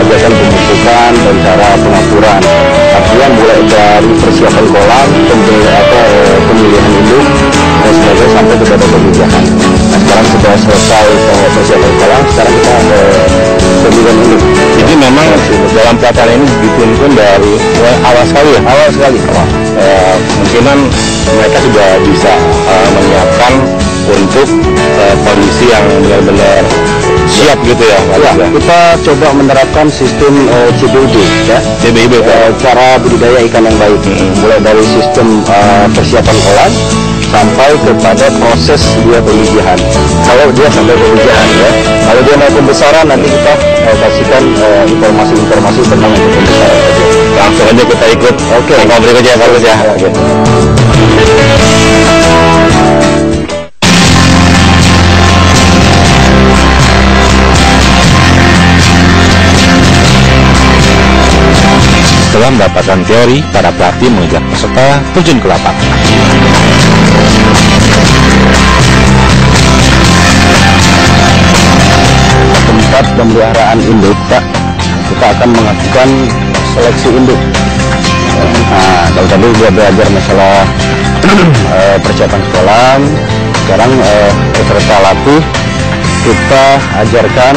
kegiatan pemupukan dan cara pengakuran. Artinya mulai dari persiapan kolam, pemilihan induk dan sebagainya sampai kepada pemijahan. Nah, sekarang sudah selesai persiapan kolam, sekarang kita pemilihan induk. Jadi memang dalam pelatihan ini dituntun dari awal sekali ya? Awal sekali. Kemungkinan mereka sudah bisa menyiapkan untuk kondisi yang benar-benar siap gitu ya? Ya, kita coba menerapkan sistem CBIB ya. CBIB cara budidaya ikan yang baik. Mulai dari sistem persiapan kolam sampai kepada proses dia pemijahan. Kalau dia sampai pemijahan ya, kalau dia mau pembesaran nanti kita kasihkan informasi-informasi tentang itu pembesaran. Langsung aja kita ikut. Oke. Yang berikutnya Pak Gus ya. Oke. Setelah mendapatkan teori, para pelatih mengajak peserta terjun ke lapangan. Tempat pemeliharaan induk, Pak, kita akan melakukan seleksi induk. Nah, kalau tadi dia belajar masalah persiapan sekolah, sekarang peserta latih kita ajarkan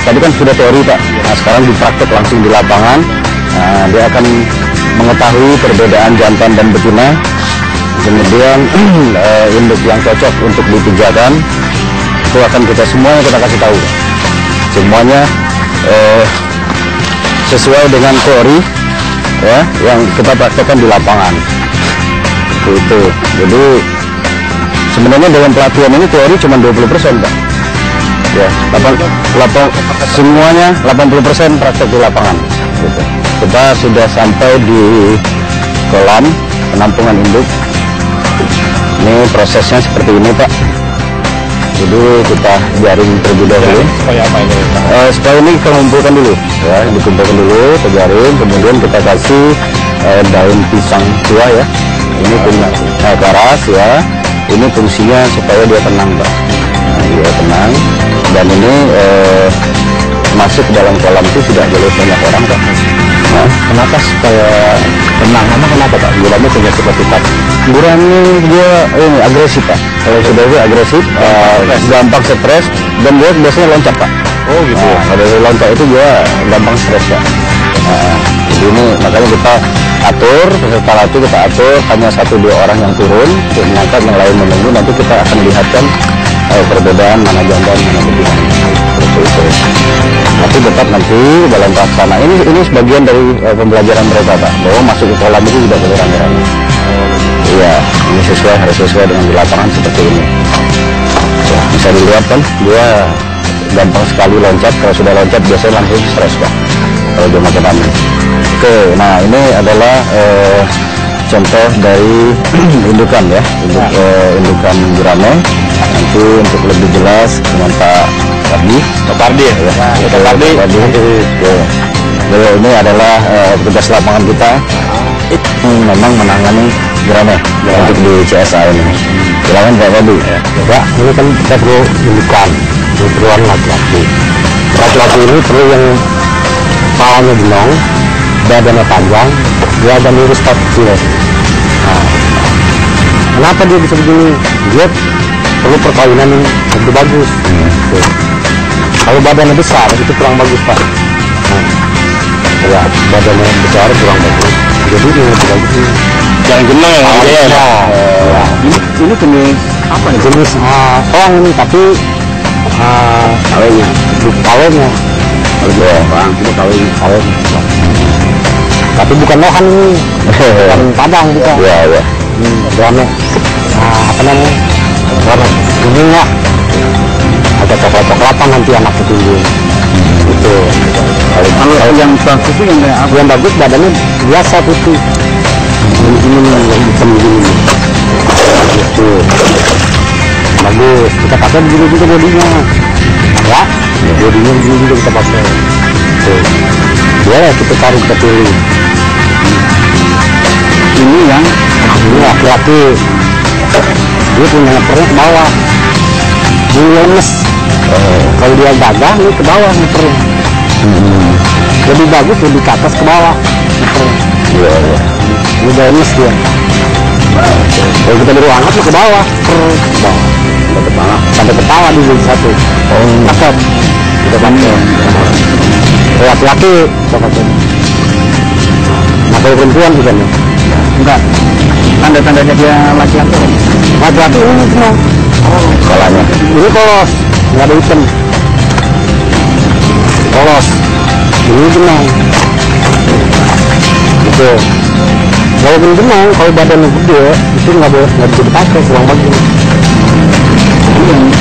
tadi kan sudah teori, Pak. Nah, sekarang dipraktek langsung di lapangan. Nah, dia akan mengetahui perbedaan jantan dan betina, kemudian induk yang cocok untuk dipijakan itu akan semuanya kita kasih tahu, semuanya sesuai dengan teori ya yang kita praktekkan di lapangan. Itu jadi sebenarnya dalam pelatihan ini teori cuma 20%, Pak. Ya, semuanya 80% praktek di lapangan. Gitu. Kita sudah sampai di kolam penampungan induk. Ini prosesnya seperti ini, Pak. Jadi kita jaring terlebih dahulu. Supaya apa ini, Pak? Supaya ini kita kumpulkan dulu, ya, dikumpulkan dulu, terjaring, kemudian kita kasih daun pisang tua ya. Ini keras ya. Ini fungsinya supaya dia tenang, Pak. Nah, dia tenang. Dan ini masuk ke dalam kolam itu tidak boleh banyak orang, Pak. Nah, Kenapa supaya tenang? Kenapa Pak? Gurame punya seperti Pak? gurame dia ini agresif, Pak. Kalau sudah dia agresif, gampang stres, dan dia biasanya loncat, Pak. Oh gitu. Nah, kalau dia loncat itu dia gampang stres, Pak. Nah, jadi ini makanya kita atur, peserta latih kita atur hanya 1-2 orang yang turun untuk mengangkat, yang lain menunggu. Nanti kita akan lihatkan perbedaan mana jantan mana betina. Seperti itu. Tapi tetap nanti dalam pelaksana ini sebagian dari pembelajaran mereka, Pak, bahwa masuk ke kolam itu tidak boleh rame-rame. Iya, ini harus sesuai dengan di lapangan seperti ini. Ya, bisa dilihat kan, dia gampang sekali loncat. Kalau sudah loncat biasanya langsung stres, Pak, kalau dia makin rame. Oke, nah ini adalah contoh dari indukan ya, indukan gurame. Nanti untuk lebih jelas dengan Pak Pardi ya. Pak Pardi. Ini adalah tugas lapangan kita. Memang menangani gurame untuk di CSA ini. Silakan Pak Pardi. Ya, ini kan kita perlu indukan, keperluan laki-laki. Laki-laki ini perlu yang kepalanya gendong, badannya panjang, dia ada lurus 4 kilo. Nah, kenapa dia bisa begini? Dia perlu perkawinan yang lebih bagus. Kalau badannya besar itu kurang bagus, Pak. Nah, ya, badannya besar kurang bagus. Jadi ini lebih bagus. Yang gendong yang Ya. Ini jenis Apa nih? Jenis soang ini, tapi kawinnya. Bang, kita kawin. Tapi bukan lohan ini, bukan padang juga. Ya. Warna, apa namanya? Warna kuningnya agak coklat-coklatan nanti anak ketunjuk. Itu. Kalau yang bagus itu yang kayak apa? Yang bagus badannya biasa putih. Ini yang hitam begini. Itu bagus. Kita pakai begini juga bodinya. Ya, bodinya begini juga kita pakai. Tuh. Ya, kita tarik ke pilih. Ini yang Ini laki-laki. Dia punya ngepernya ke bawah. Dia lemes. Kalau dia gagah, ini ke bawah ngepernya. lebih bagus lebih ke atas ke bawah. Iya. Ini bonus dia. Kalau kita baru angkat ke bawah, ke bawah, sampai kepala di satu. Oh, pakai. Kita pakai. Laki-laki kita pakai. Nah, kalau perempuan bukan ya? Enggak. Tanda-tandanya dia laki-laki. Laki-laki ini semua. Oh, kepalanya. Ini polos, nggak ada hitam. Polos. Ini benang. Gitu. Walaupun benang, kalau badannya gede, itu nggak bisa dipakai, kurang bagus.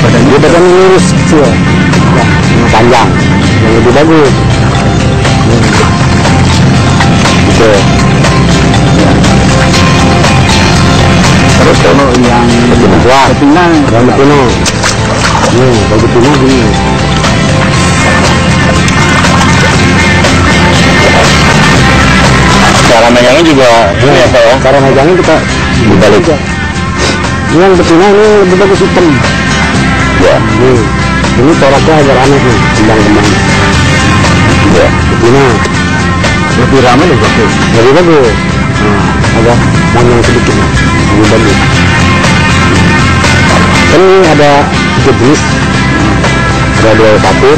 Dia badan lurus kecil, panjang, yang lebih bagus. Gitu. Terus kalau yang betina, yang betina, kalau betina gini. Cara megangnya juga ini ya Pak ya? Cara megangnya kita dibalik ya. Ini yang betina ini lebih bagus hitam. Ya, ini coraknya agak aneh nih, kembang-kembang. Ya, betina lebih ramai lebih bagus. Lebih bagus. Nah, agak monyong sedikit, lebih bagus. Kan ini ada 3 jenis. Ada 2 tapir,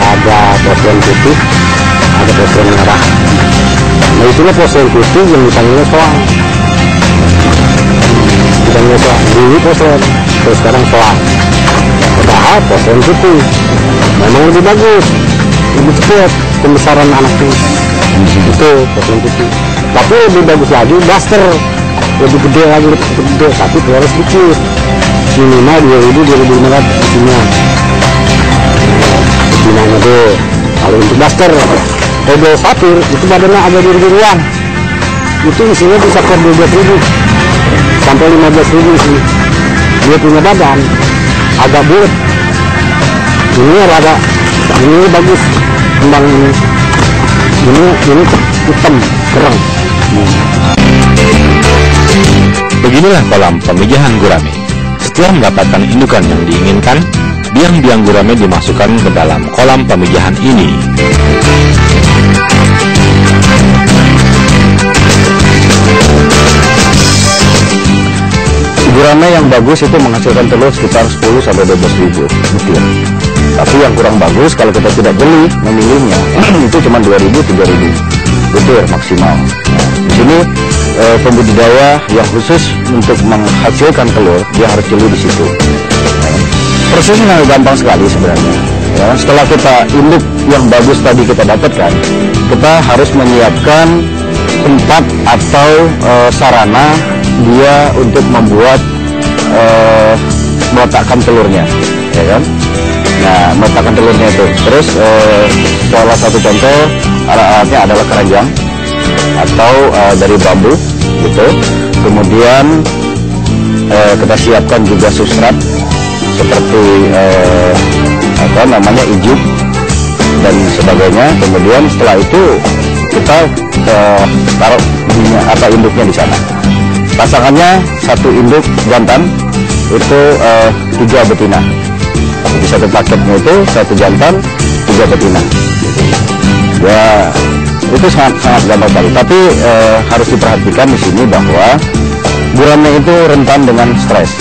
ada porcelain putih, ada porcelain merah. Nah itulah porcelain putih yang dipanggilnya soang. Dipanggilnya soang. Dulu porcelain, terus sekarang soang. Padahal porcelain putih memang lebih bagus, lebih cepat pembesaran anaknya. Itu porcelain putih. Tapi lebih bagus lagi blaster, lebih gede lagi, lebih gede. Tapi telurnya sedikit. Minimal 2.000-2.500 isinya. Betinanya tuh. Kalau untuk blaster, kalau sapir itu badannya agak biru-biruan, itu isinya bisa ke 12.000 sampai 15.000 sih. Dia punya badan agak bulat, ini rada, ini bagus kembang ini hitam kerang. Beginilah kolam pemijahan gurame. Setelah mendapatkan indukan yang diinginkan, biang-biang gurame dimasukkan ke dalam kolam pemijahan ini. Gurame yang bagus itu menghasilkan telur sekitar 10-12.000 butir. Tapi yang kurang bagus kalau kita tidak jeli memilihnya itu cuma 2.000-3.000 butir maksimal. Nah, di sini pembudidaya yang khusus untuk menghasilkan telur dia harus jeli di situ. Prosesnya gampang sekali sebenarnya. Ya, setelah kita induk yang bagus tadi kita dapatkan, kita harus menyiapkan tempat atau sarana dia untuk membuat meletakkan telurnya, ya kan? Nah, meletakkan telurnya itu. Terus salah satu contoh alat-alatnya adalah keranjang atau dari bambu, gitu. Kemudian kita siapkan juga substrat seperti apa namanya ijuk dan sebagainya. Kemudian setelah itu kita taruh induknya di sana. Pasangannya 1 induk jantan itu 3 betina. Di satu paketnya itu 1 jantan 3 betina. Ya itu sangat gampang sekali. Tapi harus diperhatikan di sini bahwa gurame itu rentan dengan stres.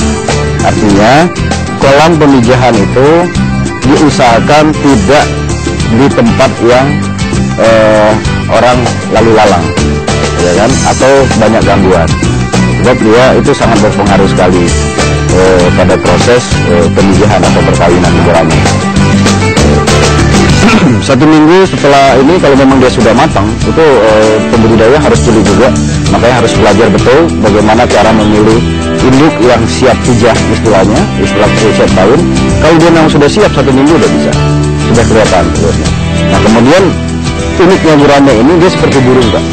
Artinya kolam pemijahan itu diusahakan tidak di tempat yang orang lalu lalang, ya kan, atau banyak gangguan. Sebab dia itu sangat berpengaruh sekali pada proses pemijahan atau perkawinan gurame. 1 minggu setelah ini kalau memang dia sudah matang, itu pembudidaya harus jeli juga. Makanya harus belajar betul bagaimana cara memilih induk yang siap pijah, istilahnya, istilah siap kawin. Kalau dia memang sudah siap 1 minggu udah bisa, sudah kelihatan telurnya. Nah kemudian uniknya gurame ini dia seperti burung, Pak.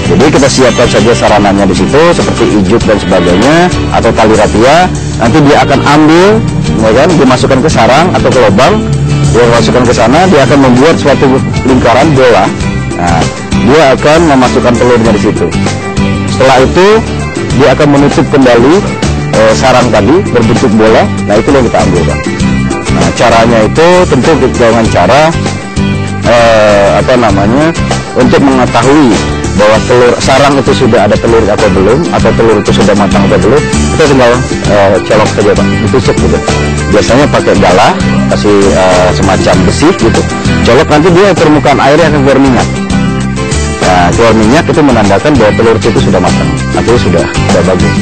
Jadi kita siapkan saja sarananya di situ seperti ijuk dan sebagainya atau tali rapia. Nanti dia akan ambil, ya kan, dimasukkan ke sarang atau ke lubang. Dia masukkan ke sana, dia akan membuat suatu lingkaran bola. Nah, dia akan memasukkan telurnya di situ. Setelah itu dia akan menutup kembali sarang tadi berbentuk bola. Nah itu yang kita ambil, Pak. Nah caranya itu tentu dengan cara untuk mengetahui bahwa telur sarang itu sudah ada telur atau belum, atau telur itu sudah matang atau belum, kita tinggal colok saja Pak, ditusuk gitu. Biasanya pakai galah, kasih semacam besi gitu, colok, nanti dia permukaan airnya akan keluar minyak. Nah, keluar minyak itu menandakan bahwa telur itu sudah matang, artinya sudah bagus.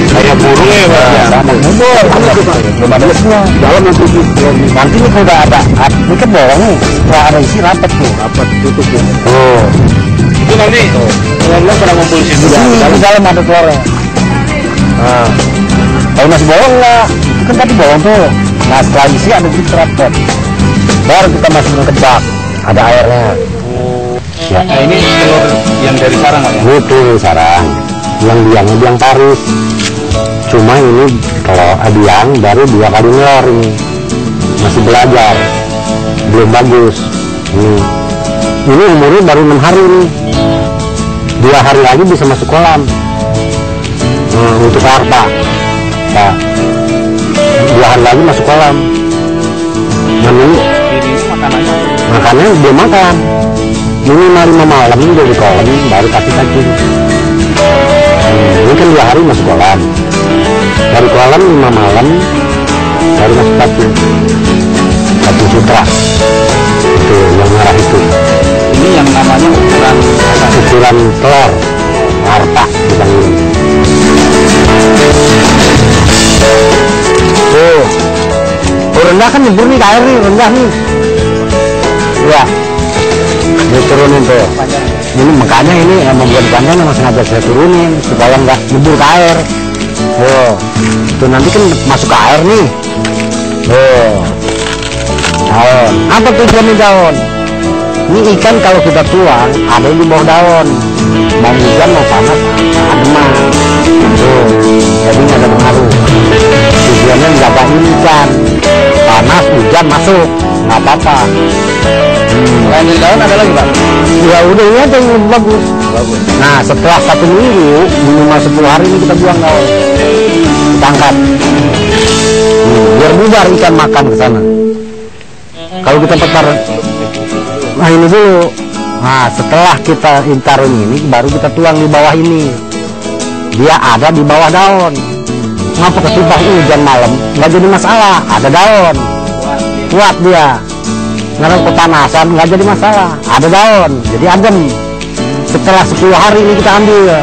Kayak burung ya Pak. Belum ada isinya. Dalam nanti kalau udah ada, ini kan bolong nih. Kalau ada isi rapat tuh, rapat tutup ya. Oh. Itu nanti telurnya pada ngumpul situ. Di dalam ada telurnya. Nah, kalau masih bolong lah, kan tadi bolong tuh. Nah setelah isi ada di rapat. Baru kita masukin ke bak, ada airnya. Ya. Nah ini telur yang dari sarang Pak ya? Itu sarang. Yang biang paris. Cuma ini kalau biang baru 2 kali nelor ini, masih belajar, belum bagus. Ini umurnya baru 6 hari nih, 2 hari lagi bisa masuk kolam. Untuk larva, nah, 2 hari lagi masuk kolam. Ini makannya dia makan. Minimal 5 malam dia di kolam, baru kasih cacing. Ini kan 2 hari masuk kolam, dari kolam 5 malam baru masuk cacing sutra. Itu yang merah itu. Ini yang namanya ukuran telur larva dibangun. Tuh, rendah kan nyebur nih ke air nih, rendah nih. Ya, ini turunin tuh. Ini makanya ini membuat panjang memang sengaja saya turunin supaya nggak nyebur ke air. Oh, itu nanti kan masuk ke air nih. Oh, daun. Apa tujuannya daun? Ini ikan kalau kita tuang ada di bawah daun. Mau hujan mau panas ademang. Oh, jadi nggak ada pengaruh. Tujuannya jagain ikan. Panas hujan masuk nggak apa-apa. Selain dari daun ada lagi Pak? Ya udah ini aja yang bagus. Nah setelah 1 minggu minimal 10 hari ini kita buang daun, kita angkat. Biar bubar ikan makan ke sana. Kalau kita petar, nah ini dulu. Nah setelah kita intarin ini baru kita tuang di bawah ini. Dia ada di bawah daun. Ngapa kesumpah hujan malam nggak jadi masalah, ada daun. Kuat dia. Ngarang kepanasan nggak jadi masalah, ada daun, jadi adem. Setelah 10 hari ini kita ambil,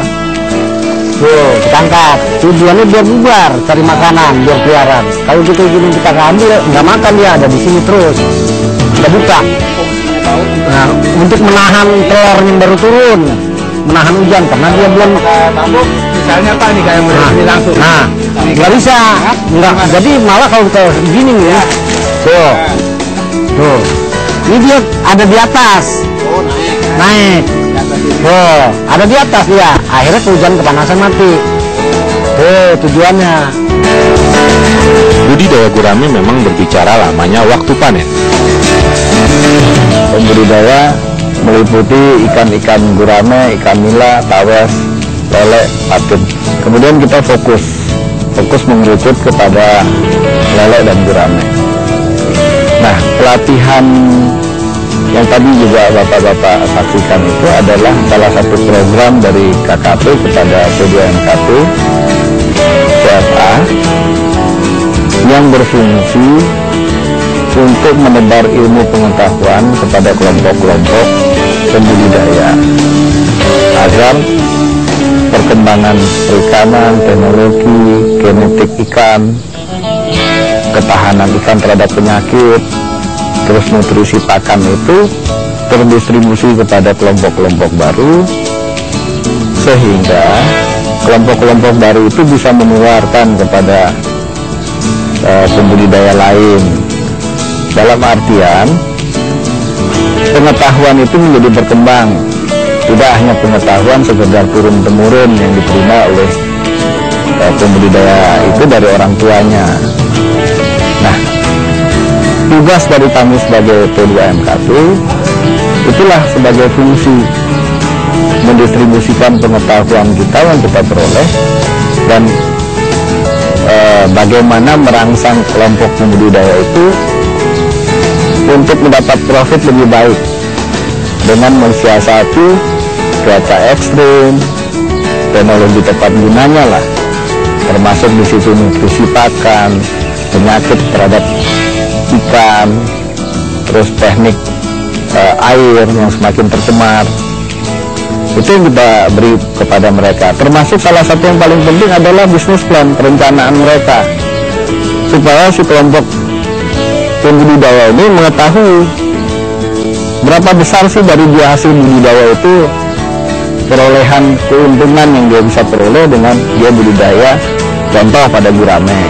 tuh kita angkat. Tujuannya biar bubar, cari makanan, biar keliaran. Kalau gitu gini kita nggak ambil, nggak makan dia ada di sini terus. Kita buka. Nah, untuk menahan telur yang baru turun, menahan hujan karena dia belum. Misalnya Pak nih kayak ini langsung. Nah, nggak bisa, nggak. Jadi malah kalau kita gini nih, tuh. Tuh, ini dia ada di atas. Oh, naik. Oh, ada di atas dia. Akhirnya hujan kepanasan mati. Tujuannya. Budidaya gurame memang berbicara lamanya waktu panen. Pembudidaya meliputi ikan-ikan gurame, ikan nila, tawes, lele, patin. Kemudian kita fokus mengerucut kepada lele dan gurame. Nah, pelatihan yang tadi juga Bapak-Bapak saksikan itu adalah salah satu program dari KKP kepada P2M1 CFA yang berfungsi untuk menebar ilmu pengetahuan kepada kelompok-kelompok pembudidaya agar perkembangan perikanan, teknologi, genetik ikan, ketahanan ikan terhadap penyakit, terus nutrisi pakan itu terdistribusi kepada kelompok-kelompok baru, sehingga kelompok-kelompok baru itu bisa menularkan kepada pembudidaya lain. Dalam artian pengetahuan itu menjadi berkembang, tidak hanya pengetahuan sekedar turun-temurun yang diterima oleh pembudidaya itu dari orang tuanya. Nah, tugas dari kami sebagai P2M1 itulah sebagai fungsi mendistribusikan pengetahuan kita yang kita peroleh dan bagaimana merangsang kelompok pembudidaya itu untuk mendapat profit lebih baik dengan mensiasati cuaca ekstrim, teknologi tepat gunanya lah, termasuk di situ nutrisi pakan, penyakit terhadap ikan, terus teknik air yang semakin tercemar. Itu yang kita beri kepada mereka. Termasuk salah satu yang paling penting adalah bisnis plan, perencanaan mereka, supaya si kelompok pembudidaya ini mengetahui berapa besar sih dari dia hasil budidaya itu perolehan keuntungan yang dia bisa peroleh dengan dia budidaya. Contoh pada gurame,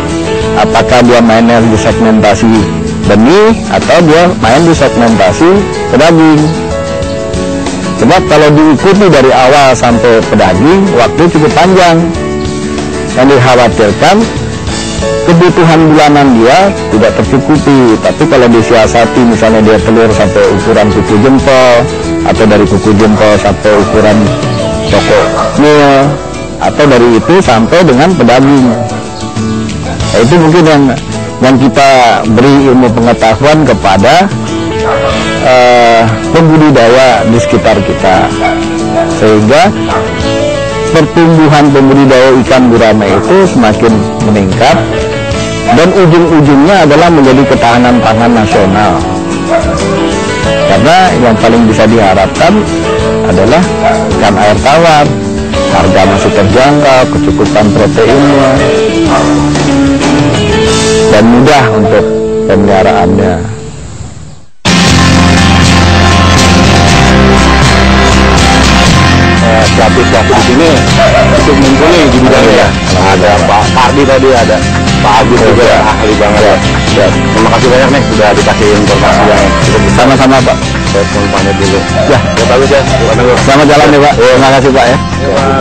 apakah dia mainnya di segmentasi benih atau dia main di segmentasi pedaging. Sebab kalau diikuti dari awal sampai pedaging, waktu cukup panjang. Yang dikhawatirkan kebutuhan bulanan dia tidak tercukupi. Tapi kalau disiasati, misalnya dia telur sampai ukuran kuku jempol, atau dari kuku jempol sampai ukuran toko mil, atau dari itu sampai dengan pedaging. Nah, itu mungkin yang kita beri ilmu pengetahuan kepada pembudidaya di sekitar kita, sehingga pertumbuhan pembudidaya ikan gurame itu semakin meningkat dan ujung-ujungnya adalah menjadi ketahanan pangan nasional. Karena yang paling bisa diharapkan adalah ikan air tawar, harga masih terjangkau, kecukupan proteinnya, dan mudah untuk pemeliharaannya. Pelatih-pelatih di sini cukup mumpuni di bidang ya. Ada Pak Ardi tadi, ada Pak Agus juga ya, ahli banget ya. Ya. Terima kasih banyak nih sudah dikasih informasi yang cukup besar. Sama-sama Pak. Saya pun pamit dulu. Ya, bagus ya. Selamat jalan ya Pak. Terima kasih Pak ya.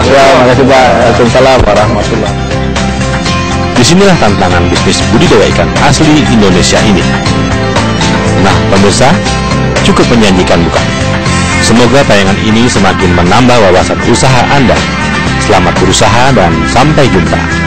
Ya, terima kasih Pak. Waalaikumsalam warahmatullahi wabarakatuh. Disinilah tantangan bisnis budidaya ikan asli Indonesia ini. Nah, pemirsa, cukup menjanjikan bukan? Semoga tayangan ini semakin menambah wawasan usaha Anda. Selamat berusaha dan sampai jumpa.